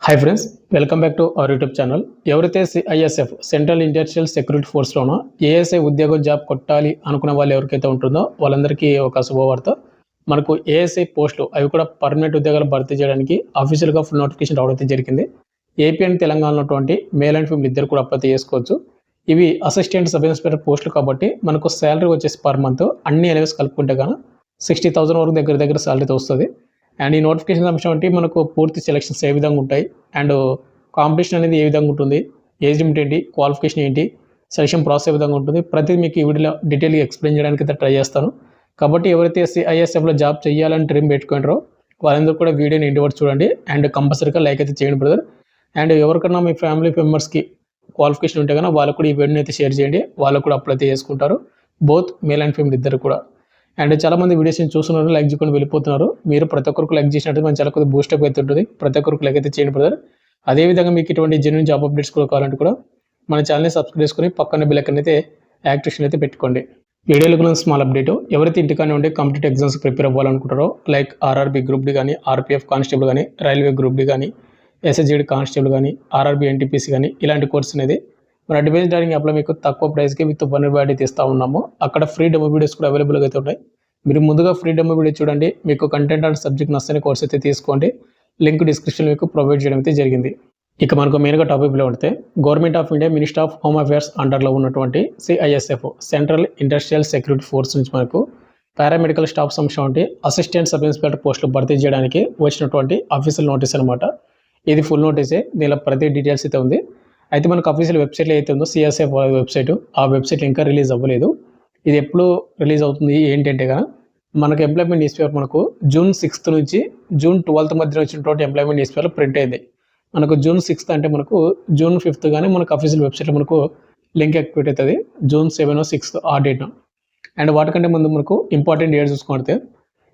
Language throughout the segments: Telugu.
Hi friends, welcome back to our YouTube channel. ఎవరైతే సిఐఎస్ఎఫ్ సెంట్రల్ ఇండస్ట్రియల్ సెక్యూరిటీ ఫోర్స్లోనో ఏఎస్ఐ ఉద్యోగ జాబ్ కొట్టాలి అనుకున్న వాళ్ళు ఎవరికైతే ఉంటుందో వాళ్ళందరికీ ఒక శుభవార్త. మనకు ఏఎస్ఐ పోస్టులు అవి కూడా పర్మనెంట్ ఉద్యోగాలు భర్తీ చేయడానికి అఫీషియల్గా ఫుల్ నోటిఫికేషన్ రావడం జరిగింది. ఏపీ అండ్ తెలంగాణలో మేల్ అండ్ ఫీమేల్ ఇద్దరు కూడా అప్లై చేసుకోవచ్చు. ఇవి అసిస్టెంట్ సబ్ ఇన్స్పెక్టర్ పోస్టులు కాబట్టి మనకు శాలరీ వచ్చేసి పర్ మంత్ అన్ని ఎలవేస్ కలుపుకుంటే కానీ 60,000 వరకు దగ్గర శాలరీతో వస్తుంది. అండ్ ఈ నోటిఫికేషన్ అంశం అంటే మనకు పూర్తి సెలక్షన్స్ ఏ విధంగా ఉంటాయి, అండ్ కాంపిటీషన్ అనేది ఏ విధంగా ఉంటుంది, ఏజ్ లిమిట్ ఏంటి, క్వాలిఫికేషన్ ఏంటి, సెలక్షన్ ప్రాసెస్ ఏ విధంగా ఉంటుంది, ప్రతిదీ మీకు ఈ వీడియోలో డీటెయిల్గా ఎక్స్ప్లెయిన్ చేయడానికి అయితే ట్రై చేస్తాను. కాబట్టి ఎవరైతే సిఐఎస్ఎఫ్లో జాబ్ చేయాలని డ్రీమ్ పెట్టుకుంటారో వాళ్ళందరూ కూడా వీడియోని ఎండ్ వరకు చూడండి. అండ్ కంపల్సరీగా లైక్ అయితే చేయండి బ్రదర్. అండ్ ఎవరికన్నా మీ ఫ్యామిలీ మెంబర్స్కి క్వాలిఫికేషన్ ఉంటే కన్నా వాళ్ళకు కూడా ఈ వీడియోని అయితే షేర్ చేయండి. వాళ్ళకు కూడా అప్లై చేసుకుంటారు, బోత్ మేల్ అండ్ ఫీమేల్ ఇద్దరు కూడా. అండ్ చాలామంది వీడియోస్ని చూస్తున్నారు, లైక్ చేయకుండా వెళ్ళిపోతున్నారు. మీరు ప్రతి ఒక్కరికి లైక్ చేసినట్టు మన చాలా కొద్దిగా బూస్టప్ అయితే ఉంటుంది. ప్రతి ఒక్కరికి లైక్ అయితే చేయండి బ్రదర్. అదేవిధంగా మీకు ఇటువంటి జెన్యూన్ జాబ్ అప్డేట్స్ కూడా కావాలంటే కూడా మన ఛానల్ని సబ్స్క్రైబ్ చేసుకుని పక్కన బెల్ ఐకాన్ అయితే యాక్టివేషన్ అయితే పెట్టుకోండి. వీడియోలో కూడా స్మాల్ అప్డేట్, ఎవరైతే ఇంటికానే ఉండి కాంపిటేటివ్ ఎగ్జామ్స్ ప్రిపేర్ అవ్వాలనుకుంటారో లైక్ ఆర్ఆర్బీ గ్రూప్ డి కానీ, ఆర్పీఎఫ్ కానిస్టేబుల్ కానీ, రైల్వే గ్రూప్ డి కానీ, ఎస్ఎస్జీడి కానిస్టేబుల్ కానీ, ఆర్ఆర్బీ ఎన్టీపీసీ కానీ ఇలాంటి కోర్స్ అనేది మన అడ్వాన్స్ ట్రైనింగ్ యాప్లో మీకు తక్కువ ప్రైస్కి విత్ 1 రూపాయి తీస్తూ ఉన్నాము. అక్కడ ఫ్రీ డెమో వీడియోస్ కూడా అవైలబుల్గా అయితే ఉన్నాయి. మీరు ముందుగా ఫ్రీ డెమో వీడియో చూడండి. మీకు కంటెంట్ అండ్ సబ్జెక్ట్ నచ్చని కోర్స్ అయితే తీసుకోండి. లింక్ డిస్క్రిప్షన్ మీకు ప్రొవైడ్ చేయడం అయితే జరిగింది. ఇక మనకు మెయిన్గా టాపిక్లో ఉంటే government of India ministry of home affairs అండర్లో ఉన్నటువంటి CISF central industrial security force నుంచి మనకు పారామెడికల్ స్టాఫ్ సంస్థ ఉంటే అసిస్టెంట్ సబ్ ఇన్స్పెక్టర్ పోస్టులు భర్తీ చేయడానికి వచ్చినటువంటి అఫీషియల్ నోటీస్ అనమాట. ఇది ఫుల్ నోటీసే, దీనిలో ప్రతి డీటెయిల్స్ అయితే ఉంది. అయితే మనకు అఫీషియల్ వెబ్సైట్లో అయితే ఉందో సిఐఎస్ఎఫ్ వెబ్సైట్, ఆ వెబ్సైట్ ఇంకా రిలీజ్ అవ్వలేదు. ఇది ఎప్పుడు రిలీజ్ అవుతుంది ఏంటంటే కదా, మనకు ఎంప్లాయ్మెంట్ న్యూస్ పేపర్ మనకు June 6th నుంచి June 12th మధ్యలో వచ్చినటువంటి ఎంప్లాయ్మెంట్ న్యూస్ పేపర్ ప్రింట్ అయింది. మనకు June 6th అంటే మనకు June 5th కానీ మనకు అఫీషియల్ వెబ్సైట్లో మనకు లింక్ యాక్టివేట్ అవుతుంది. June 7 or 6 ఆ డేట్ను. అండ్ వాటికంటే ముందు మనకు ఇంపార్టెంట్ డేట్ చూసుకుంటే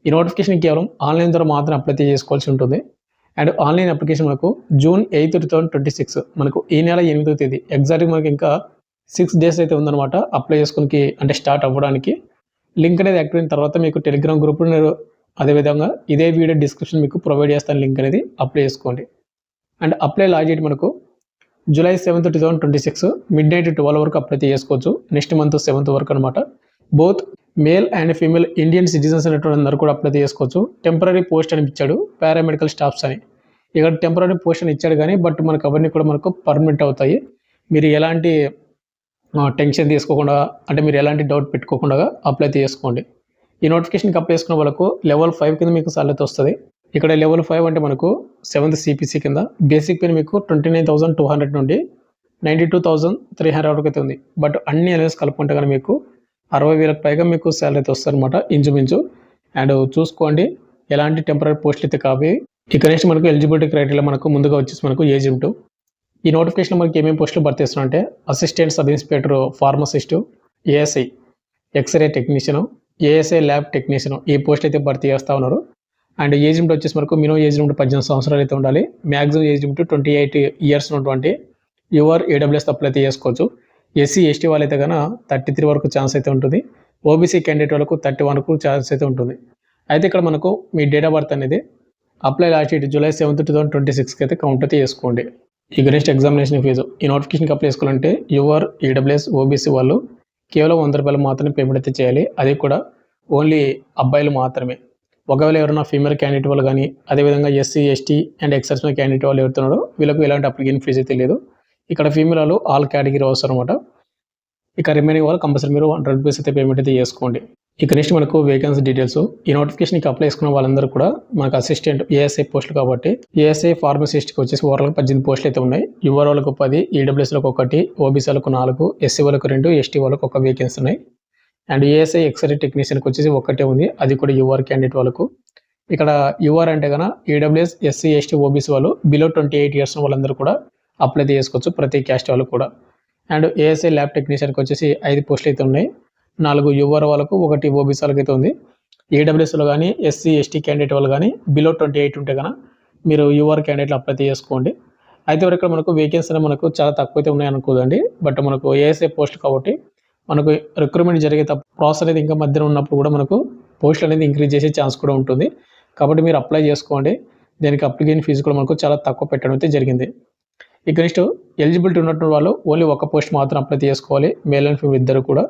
ఈ నోటిఫికేషన్ కేవలం ఆన్లైన్ ద్వారా మాత్రం అప్లై చేసుకోవాల్సి ఉంటుంది. అండ్ ఆన్లైన్ అప్లికేషన్ మనకు June 8, 2026 మనకు ఈ నెల 8వ తేదీ ఎగ్జాక్ట్గా మనకి ఇంకా 6 days అయితే ఉందన్నమాట అప్లై చేసుకుని అంటే స్టార్ట్ అవ్వడానికి. లింక్ అనేది యాక్టివ్ అయిన తర్వాత మీకు టెలిగ్రామ్ గ్రూప్లో నేను అదేవిధంగా ఇదే వీడియో డిస్క్రిప్షన్ మీకు ప్రొవైడ్ చేస్తాను, లింక్ అనేది అప్లై చేసుకోండి. అండ్ అప్లై లాస్ట్ డేట్ మనకు July 7, 2026 midnight 12 వరకు అప్లై చేసుకోవచ్చు. నెక్స్ట్ మంత్ 7th వరకు అనమాట. Both male and female Indian citizens అనేటువంటి అందరూ కూడా అప్లై చేసుకోవచ్చు. టెంపరీ పోస్ట్ అని ఇచ్చాడు, పారామెడికల్ స్టాఫ్స్ అని. ఇక్కడ టెంపరీ పోస్ట్ అని ఇచ్చాడు కానీ బట్ మనకు అవన్నీ కూడా మనకు పర్మనెంట్ అవుతాయి. మీరు ఎలాంటి టెన్షన్ తీసుకోకుండా, అంటే మీరు ఎలాంటి డౌట్ పెట్టుకోకుండా అప్లై చేసుకోండి. ఈ నోటిఫికేషన్కి అప్లై చేసుకున్న వాళ్ళకు లెవెల్ 5 కింద మీకు సాలరీ వస్తుంది. ఇక్కడ లెవెల్ 5 అంటే మనకు 7th CPC కింద బేసిక్ పే మీకు 29,200 నుండి 92,300 వరకు అయితే ఉంది. బట్ అన్ని అలవెన్స్ కలుపుకుంటే కానీ మీకు 60,000కి పైగా మీకు సాలరీ అయితే వస్తుంది అనమాట ఇంచుమించు. అండ్ చూసుకోండి ఎలాంటి టెంపరీ పోస్టులు అయితే కావి. ఇక నెక్స్ట్ మనకు ఎలిజిబిలిటీ క్రైటీరియా మనకు ముందుగా వచ్చేసి మనకు ఏజ్ లిమిట్. ఈ నోటిఫికేషన్ మనకి ఏమేమి పోస్టులు భర్తీ చేస్తున్నారంటే assistant sub inspector, pharmacist, ASI X-ray technician, ASI lab technician ఈ పోస్ట్ అయితే భర్తీ చేస్తూ ఉన్నారు. అండ్ ఏజ్ లిమిట్ వచ్చేసి మనకు మినిమం ఏజ్ లిమిట్ 18 సంవత్సరాలు అయితే ఉండాలి. మ్యాక్సిమం ఏజ్ లిమిట్ 28 years ఉన్నటువంటి యువర్ ఏడబ్ల్యూఎస్ అప్లై అయితే చేసుకోవచ్చు. ఎస్సీ ఎస్టీ వాళ్ళైతే కన్నా 33 వరకు ఛాన్స్ అయితే ఉంటుంది. ఓబీసీ క్యాండిడేట్ వాళ్ళకు 31 వరకు ఛాన్స్ అయితే ఉంటుంది. అయితే ఇక్కడ మనకు మీ డేట్ ఆఫ్ బర్త్ అనేది అప్లై లాస్ట్ డేట్ July 7, 2026 అయితే కౌంట్ అయితే చేసుకోండి. ఇక నెక్స్ట్ ఎగ్జామినేషన్ ఫీజు. ఈ నోటిఫికేషన్కి అప్లై చేసుకోవాలంటే యువర్ ఈడబ్ల్యూఎస్ ఓబీసీ వాళ్ళు కేవలం 100 రూపాయలు మాత్రమే పేమెంట్ అయితే చేయాలి. అది కూడా ఓన్లీ అబ్బాయిలు మాత్రమే. ఒకవేళ ఎవరైనా ఫీమేల్ క్యాండిడేట్ వాళ్ళు కానీ అదేవిధంగా SC ST and exercise candidate వాళ్ళు ఎవరుతున్నారో వీళ్ళకు ఎలాంటి అప్లికేషన్ ఫీజు అయితే లేదు. ఇక్కడ ఫీమేల్ వాళ్ళు ఆల్ కేటగిరీ వస్తారు అనమాట. ఇక రిమైనింగ్ వాళ్ళు కంపల్సరీ మీరు 100 రూపీస్ అయితే పేమెంట్ అయితే చేసుకోండి. ఇక నెక్స్ట్ మనకు వేకెన్సీ డీటెయిల్స్. ఈ నోటిఫికేషన్కి అప్లై చేసుకున్న వాళ్ళందరూ కూడా మనకు అసిస్టెంట్ ఏఎస్ఐ పోస్టులు కాబట్టి ఏఎస్ఐ ఫార్మసిస్ట్కి వచ్చేసి ఓవరాల్ 18 పోస్టులు అయితే ఉన్నాయి. యువర్ వాళ్ళకు 10, ఈడబ్ల్యూఎస్లకు 1, ఓబీసీ వాళ్ళకు 4, ఎస్సీ వాళ్ళకు 2, ఎస్టీ వాళ్ళకు 1 వేకెన్సీ ఉన్నాయి. అండ్ ఏఎస్ఐ ఎక్స్రే టెక్నీషియన్కి వచ్చేసి 1 ఉంది, అది కూడా యువర్ క్యాండిడేట్ వాళ్ళకు. ఇక్కడ యువర్ అంటే కన్నా ఈడబ్ల్యూఎస్, ఎస్సీ ఎస్టీ ఓబీసీ వాళ్ళు బిలో 28 years వాళ్ళందరూ కూడా అప్లై చేసుకోవచ్చు, ప్రతి క్యాస్ట్ వాళ్ళు కూడా. అండ్ ఏఎస్ఐ ల్యాబ్ టెక్నీషియన్కి వచ్చేసి 5 పోస్టులు అయితే ఉన్నాయి. 4 యువర్ వాళ్ళకు, 1 ఓబీసీ వాళ్ళకి అయితే ఉంది. ఏడబ్ల్యూఎస్లో కానీ ఎస్సీ ఎస్టీ క్యాండిడేట్ వాళ్ళు కానీ బిలో 28 ఉంటే కన్నా మీరు యువర్ క్యాండిడేట్లు అప్లై చేసుకోండి. అయితే ఇక్కడ మనకు వేకెన్సీ మనకు చాలా తక్కువ అయితే ఉన్నాయి అనుకోదండి. బట్ మనకు ఏఎస్ఐ పోస్ట్ కాబట్టి మనకు రిక్రూట్మెంట్ జరిగే ప్రాసెస్ అనేది ఇంకా మధ్యలో ఉన్నప్పుడు కూడా మనకు పోస్టులు అనేది ఇంక్రీజ్ చేసే ఛాన్స్ కూడా ఉంటుంది. కాబట్టి మీరు అప్లై చేసుకోండి. దీనికి అప్లికేషన్ ఫీజు కూడా మనకు చాలా తక్కువ పెట్టడం అయితే జరిగింది. ఇక నెక్స్ట్ ఎలిజిబిలిటీ ఉన్నటువంటి వాళ్ళు ఓన్లీ ఒక పోస్ట్ మాత్రం అప్లై చేసుకోవాలి, మేల్ అండ్ ఫీమేల్ ఇద్దరు కూడా.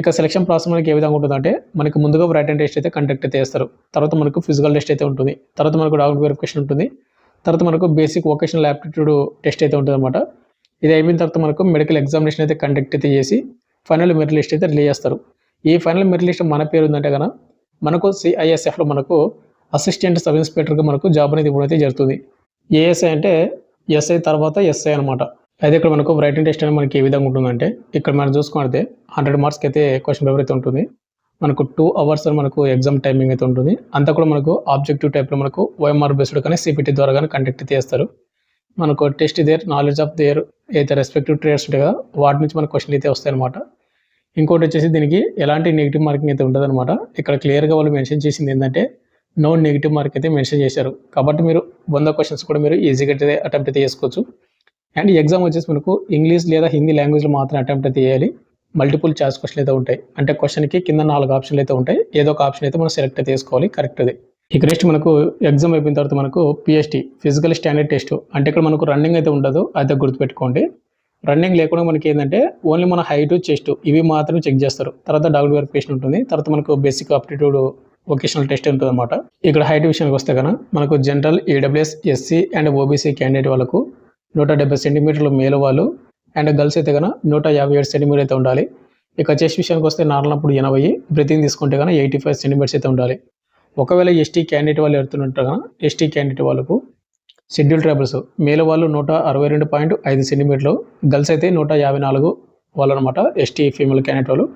ఇక సెలక్షన్ ప్రాసెస్ మనకి ఏ విధంగా ఉంటుందంటే మనకు ముందుగా రిటన్ టెస్ట్ అయితే కండక్ట్ అయితే చేస్తారు. తర్వాత మనకు ఫిజికల్ టెస్ట్ అయితే ఉంటుంది. తర్వాత మనకు డాక్యుమెంట్ వెరిఫికేషన్ ఉంటుంది. తర్వాత మనకు బేసిక్ వొకేషనల్ యాప్టిట్యూడ్ టెస్ట్ అయితే ఉంటుంది అనమాట. ఇది అయిపోయిన తర్వాత మనకు మెడికల్ ఎగ్జామినేషన్ అయితే కండక్ట్ అయితే చేసి ఫైనల్ మెరిట్ లిస్ట్ అయితే రిలీజ్ చేస్తారు. ఈ ఫైనల్ మెరిట్ లిస్ట్ మన పేరు ఉందంటే కనుక మనకు CISFలో మనకు అసిస్టెంట్ సబ్ ఇన్స్పెక్టర్గా మనకు జాబ్ అనేది ఇవ్వడం అయితే జరుగుతుంది. ASI అంటే SI తర్వాత SI అనమాట. అయితే ఇక్కడ మనకు రైటింగ్ టెస్ట్ అనేది మనకి ఏ విధంగా ఉంటుందంటే ఇక్కడ మనం చూసుకుంటే 100 మార్క్స్కి అయితే క్వశ్చన్ పేపర్ అయితే ఉంటుంది. మనకు 2 అవర్స్ మనకు ఎగ్జామ్ టైమింగ్ అయితే ఉంటుంది. అంతా కూడా మనకు ఆబ్జెక్టివ్ టైప్లో మనకు OMR బేస్డ్ కానీ CPT ద్వారా కానీ కండక్ట్ అయితే చేస్తారు. మనకు test their knowledge of their అయితే రెస్పెక్టివ్ ట్రేడ్స్ ఉంటాయి కదా, వాటి నుంచి మనకు క్వశ్చన్ అయితే వస్తాయి అనమాట. ఇంకోటి వచ్చేసి దీనికి ఎలాంటి నెగిటివ్ మార్కింగ్ అయితే ఉండదు అనమాట. ఇక్కడ క్లియర్గా వాళ్ళు మెన్షన్ చేసింది ఏంటంటే నో నెగిటివ్ మార్క్ అయితే మెన్షన్ చేశారు. కాబట్టి మీరు 100 క్వశ్చన్స్ కూడా మీరు ఈజీగా అయితే అటెంప్ట్ అయితే చేసుకోవచ్చు. అండ్ ఎగ్జామ్ వచ్చేసి మనకు ఇంగ్లీష్ లేదా హిందీ లాంగ్వేజ్లో మాత్రం అటెంప్ట్ అయితే చేయాలి. మల్టిపుల్ చాయిస్ క్వశ్చన్లు అయితే ఉంటాయి. అంటే క్వశ్చన్కి కింద 4 ఆప్షన్లు అయితే ఉంటాయి. ఏదో ఒక ఆప్షన్ అయితే మనం సెలెక్ట్ అయితే చేసుకోవాలి కరెక్ట్ అది. ఇక నెక్స్ట్ మనకు ఎగ్జామ్ అయిపోయిన తర్వాత మనకు PST ఫిజికల్ స్టాండర్డ్ టెస్ట్ అంటే ఇక్కడ మనకు రన్నింగ్ అయితే ఉండదు, అయితే గుర్తుపెట్టుకోండి. రన్నింగ్ లేకుండా మనకి ఏంటంటే ఓన్లీ మన హైట్ చెస్ట్ ఇవి మాత్రమే చెక్ చేస్తారు. తర్వాత డాక్యుమెంట్ వెరిఫికేషన్ ఉంటుంది. తర్వాత మనకు బేసిక్ అప్టిట్యూడ్ వొకేషనల్ టెస్ట్ ఉంటుంది అనమాట. ఇక్కడ హైట్ విషయానికి వస్తే కనుక మనకు general AWS SC and OBC candidate వాళ్ళకు 170 సెంటీమీటర్లు మేలు వాళ్ళు అండ్ గర్ల్స్ అయితే కనుక 157 సెంటీమీటర్ అయితే ఉండాలి. ఇక చెస్ట్ విషయానికి వస్తే నార్మల్ 80, బ్రీతింగ్ తీసుకుంటే కనుక 85 సెంటీమీటర్స్ అయితే ఉండాలి. ఒకవేళ ST క్యాండిడేట్ వాళ్ళు ఎడుతున్నట్టుగా ST క్యాండిడేట్ వాళ్ళకు షెడ్యూల్ ట్రైబల్స్ మేలు వాళ్ళు 162.5 సెంటీమీటర్లు, గర్ల్స్ అయితే 154 వాళ్ళు అనమాట ST ఫీమేల్ క్యాండిడేట్ వాళ్ళు.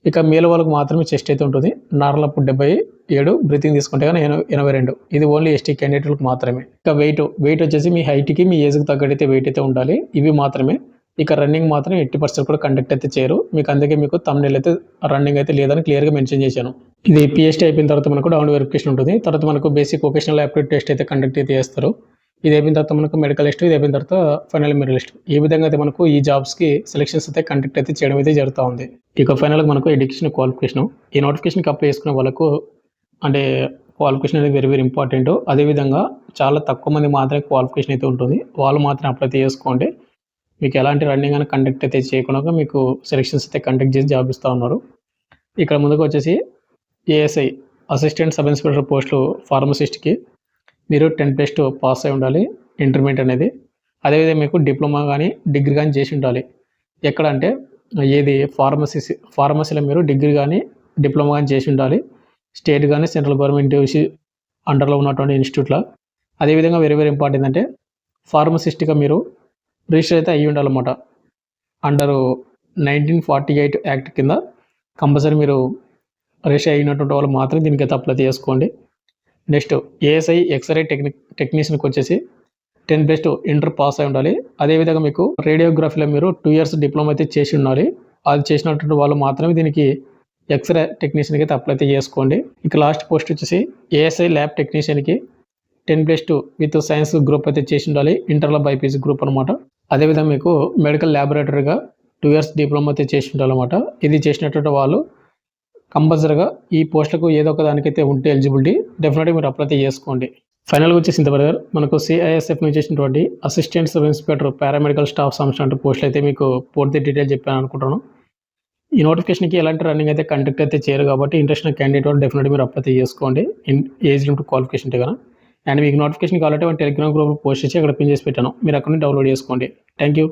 ఇక మేలు వాళ్ళకు మాత్రమే చెస్ట్ అయితే ఉంటుంది. నార్మల్ 77, బ్రీతింగ్ తీసుకుంటే కానీ 82. ఇది ఓన్లీ ST క్యాండిడేట్లకు మాత్రమే. ఇక వెయిట్ వచ్చేసి మీ హైట్కి మీ ఏజ్కి తగ్గట్టయితే వెయిట్ అయితే ఉండాలి. ఇవి మాత్రమే. ఇక రన్నింగ్ మాత్రం 80% కూడా కండక్ట్ అయితే చేయరు. మీకు అందుకే మీకు thumbnail అయితే రన్నింగ్ అయితే లేదని క్లియర్గా మెన్షన్ చేశాను. ఇది PST అయిపోయిన తర్వాత మనకు డౌన్ వెరిఫికేషన్ ఉంటుంది. తర్వాత మనకు బేసిక్ వొకేషనల్ యాప్టిట్యూడ్ టెస్ట్ అయితే కండక్ట్ అయితే చేస్తారు. ఇది అయిపోయిన తర్వాత మనకు మెడికల్ లిస్ట్, ఇది అయిపోయిన తర్వాత ఫైనల్ మెరిట్ లిస్ట్. ఈ విధంగా అయితే మనకు ఈ జాబ్స్కి సెలెక్షన్స్ అయితే కండక్ట్ అయితే చేయడం అయితే జరుగుతూ ఉంది. ఇక ఫైనల్గా మనకు ఎడ్యుకేషన్ క్వాలిఫికేషన్, ఈ నోటిఫికేషన్కి అప్లై చేసుకునే వాళ్ళకు అంటే క్వాలిఫికేషన్ అనేది వెరీ ఇంపార్టెంట్. అదేవిధంగా చాలా తక్కువ మంది మాత్రమే క్వాలిఫికేషన్ అయితే ఉంటుంది. వాళ్ళు మాత్రం అప్లై చేసుకోండి. మీకు ఎలాంటి రన్నింగ్ అని కండక్ట్ అయితే చేయకుండా మీకు సెలెక్షన్స్ అయితే కండక్ట్ చేసి జాబ్ ఇస్తూ ఉన్నారు. ఇక్కడ ముందుకు వచ్చేసి ASI అసిస్టెంట్ సబ్ ఇన్స్పెక్టర్ పోస్టులు ఫార్మసిస్ట్కి మీరు 10+ పాస్ అయి ఉండాలి ఇంటర్మీడియట్ అనేది. అదేవిధంగా మీకు డిప్లొమా కానీ డిగ్రీ కానీ చేసి ఉండాలి. ఎక్కడ అంటే ఏది ఫార్మసీలో మీరు డిగ్రీ కానీ డిప్లొమా కానీ చేసి ఉండాలి. స్టేట్ కానీ సెంట్రల్ గవర్నమెంట్ అండర్లో ఉన్నటువంటి ఇన్స్టిట్యూట్లో. అదేవిధంగా వెరీ ఇంపార్టెంట్ అంటే ఫార్మసిస్ట్గా మీరు రిజిస్టర్ అయితే అయ్యి ఉండాలన్నమాట. అండర్ 1948 యాక్ట్ కింద కంపల్సరీ మీరు రిజిస్టర్ అయినటువంటి వాళ్ళు మాత్రం దీనికైతే అప్లై చేసుకోండి. నెక్స్ట్ ASI ఎక్స్రే టెక్నీషియన్కి వచ్చేసి 10+ ఇంటర్ పాస్ అయి ఉండాలి. అదేవిధంగా మీకు రేడియోగ్రఫీలో మీరు 2 years డిప్లొమా అయితే చేసి ఉండాలి. అది చేసినటువంటి వాళ్ళు మాత్రమే దీనికి ఎక్స్రే టెక్నీషియన్కి అయితే అప్లై అయితే చేసుకోండి. ఇక లాస్ట్ పోస్ట్ వచ్చేసి ASI ల్యాబ్ టెక్నీషియన్కి 10+ విత్ సైన్స్ గ్రూప్ అయితే చేసి ఉండాలి. ఇంటర్లో బైపీసీ గ్రూప్ అనమాట. అదేవిధంగా మీకు మెడికల్ ల్యాబొరేటరీగా 2 years డిప్లొమా అయితే చేసి ఉండాలన్నమాట. ఇది చేసినటువంటి వాళ్ళు కంపల్సరీగా ఈ పోస్టులకు ఏదో ఒక దానికైతే ఉంటే ఎలిజిబిలిటీ డెఫినెట్గా మీరు అప్లై చేసుకోండి. ఫైనల్గా వచ్చేసి ఇంతవరకు మనకు CISF నుంచి చేసినటువంటి assistant sub inspector paramedical staff సంబంధించిన పోస్టులు అయితే మీకు పూర్తి డీటెయిల్ చెప్పాను అనుకుంటున్నాను. ఈ నోటిఫికేషన్కి ఎలాంటి రన్నింగ్ అయితే కండక్ట్ అయితే చేయరు కాబట్టి ఇంట్రెస్ట్ క్యాండిడేట్ వాళ్ళు డెఫినెట్గా మీరు అప్లై చేసుకోండి ఏజ్ లిమిట్ క్వాలిఫికేషన్ ఉంటే కదా. అండ్ మీకు నోటిఫికేషన్ కావాలంటే టెలిగ్రామ్ గ్రూప్లో పోస్ట్ చేసి అక్కడ పిన్ చేసి పెట్టాను, మీరు అక్కడ నుంచి డౌన్లోడ్ చేసుకోండి. Thank you.